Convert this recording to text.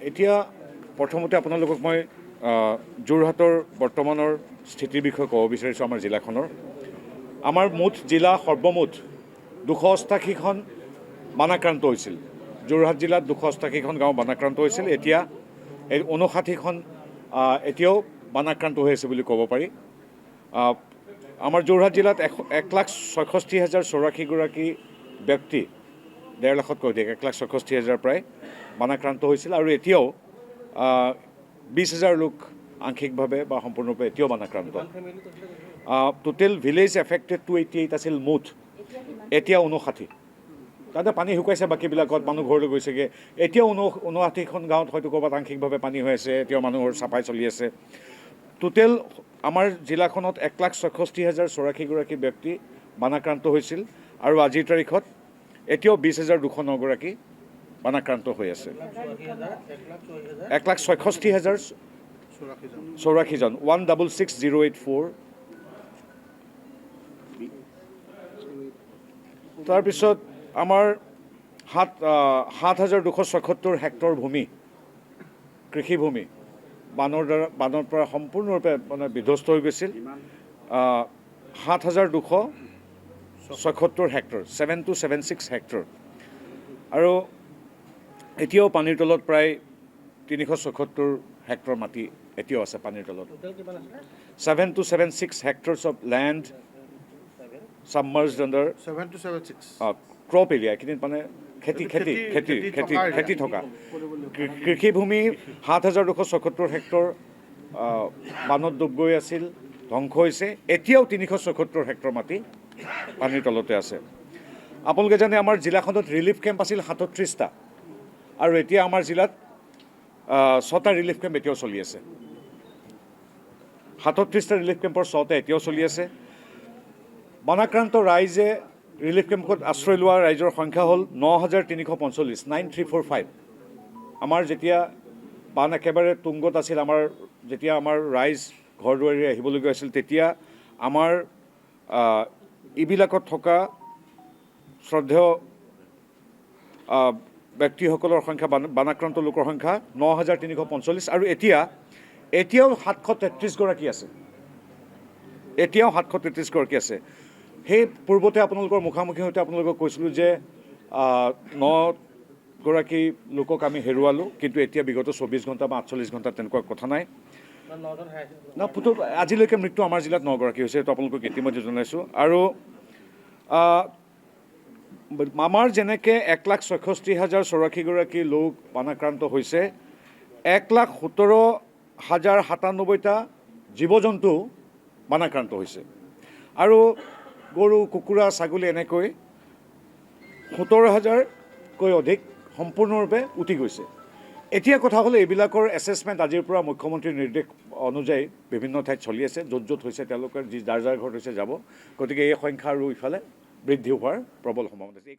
এতিয়া প্ৰথমতে আপোনালোকক মই যোৰহাটৰ বৰ্তমানৰ স্থিতিৰ বিষয়ে ক'ব বিচাৰিছোঁ আমাৰ জিলাখনৰ। আমাৰ মুঠ জিলা সৰ্বমুঠ 288খন বানাক্ৰান্ত হৈছিল। যোৰহাট জিলাত 288খন গাঁও বানাক্ৰান্ত হৈছিল। এতিয়া এই 59খন এতিয়াও বানাক্ৰান্ত হৈ আছে বুলি ক'ব পাৰি। আমাৰ যোৰহাট জিলাত 1,66,084গৰাকী ব্যক্তি, 1.5 লাখতকৈ অধিক, 1,66,000 প্ৰায় বানাক্ৰান্ত হৈছিল। আৰু এতিয়াও 20,000 লোক আংশিকভাৱে বা সম্পূৰ্ণৰূপে এতিয়াও বানাক্ৰান্ত। টোটেল ভিলেজ এফেক্টেড 288 আছিল মুঠ, এতিয়া 59। তাতে পানী শুকাইছে, বাকীবিলাকত মানুহ ঘৰলৈ গৈছেগৈ। এতিয়াও 59খন গাঁৱত হয়তো ক'ৰবাত আংশিকভাৱে পানী হৈ আছে, এতিয়াও মানুহৰ চাফাই চলি আছে। টোটেল আমাৰ জিলাখনত 1,66,084গৰাকী ব্যক্তি বানাক্ৰান্ত হৈছিল আৰু আজিৰ তাৰিখত এতিয়াও 20,209গৰাকী বানাক্ৰান্ত হৈ আছে। 1,66,084জন, 1,66,084। তাৰপিছত আমাৰ 7,277 হেক্টৰ ভূমি, কৃষিভূমি বানৰ পৰা সম্পূৰ্ণৰূপে মানে বিধ্বস্ত হৈ গৈছিল। 7,277 হেক্টৰ, 7,276 হেক্টৰ। আৰু এতিয়াও পানীৰ তলত প্ৰায় 377 হেক্টৰ মাটি এতিয়াও আছে পানীৰ তলত। 7,276 hectares of land submerged under 7,276 crop area, এইখিনি মানে খেতি থকা কৃষিভূমি 7,277 হেক্টৰ বানত ডুব গৈ আছিল, ধ্বংস হৈছে। এতিয়াও 377 হেক্টৰ মাটি পানীৰ তলতে আছে। আপোনালোকে জানে আমাৰ জিলাখনত ৰিলিফ কেম্প আছিল 37টা, আৰু এতিয়া আমাৰ জিলাত 6টা ৰিলিফ কেম্প এতিয়াও চলি আছে। 37টা ৰিলিফ কেম্পৰ 6টা এতিয়াও চলি আছে। বানাক্ৰান্ত ৰাইজে ৰিলিফ কেম্পত আশ্ৰয় লোৱা ৰাইজৰ সংখ্যা হ'ল 9,345, 9,345। আমাৰ যেতিয়া বান একেবাৰে তুংগত আছিল, যেতিয়া আমাৰ ৰাইজ ঘৰ দুৱাৰী আহিবলগীয়া হৈছিল, তেতিয়া আমাৰ এইবিলাকত থকা শ্ৰদ্ধেয় ব্যক্তিসকলৰ সংখ্যা, বানাক্ৰান্ত লোকৰ সংখ্যা 9,345। আৰু এতিয়াও 733গৰাকী আছে, এতিয়াও 733গৰাকী আছে। সেই পূৰ্বতে আপোনালোকৰ মুখামুখি হওঁতে আপোনালোকক কৈছিলোঁ যে 9গৰাকী লোকক আমি হেৰুৱালোঁ, কিন্তু এতিয়া বিগত 24 ঘণ্টা বা 48 ঘণ্টা তেনেকুৱা কথা নাই। আজিলৈকে মৃত্যু আমাৰ জিলাত 9গৰাকী হৈছে, এইটো আপোনালোকক ইতিমধ্যে জনাইছোঁ। আৰু আমাৰ যেনেকৈ 1,66,084গৰাকী লোক বানাক্ৰান্ত হৈছে, 1,17,097টা জীৱ জন্তু বানাক্ৰান্ত হৈছে। আৰু গৰু, কুকুৰা, ছাগলী এনেকৈ 17,000কৈ অধিক সম্পূৰ্ণৰূপে উটি গৈছে। এতিয়া কথা হ'ল এইবিলাকৰ এছেছমেণ্ট আজিৰ পৰা মুখ্যমন্ত্ৰীৰ নিৰ্দেশ অনুযায়ী বিভিন্ন ঠাইত চলি আছে। য'ত হৈছে তেওঁলোকে যাৰ ঘৰত হৈছে যাব। গতিকে এই সংখ্যা আৰু ইফালে বৃদ্ধি হোৱাৰ প্ৰবল সম্ভাৱনা আছে।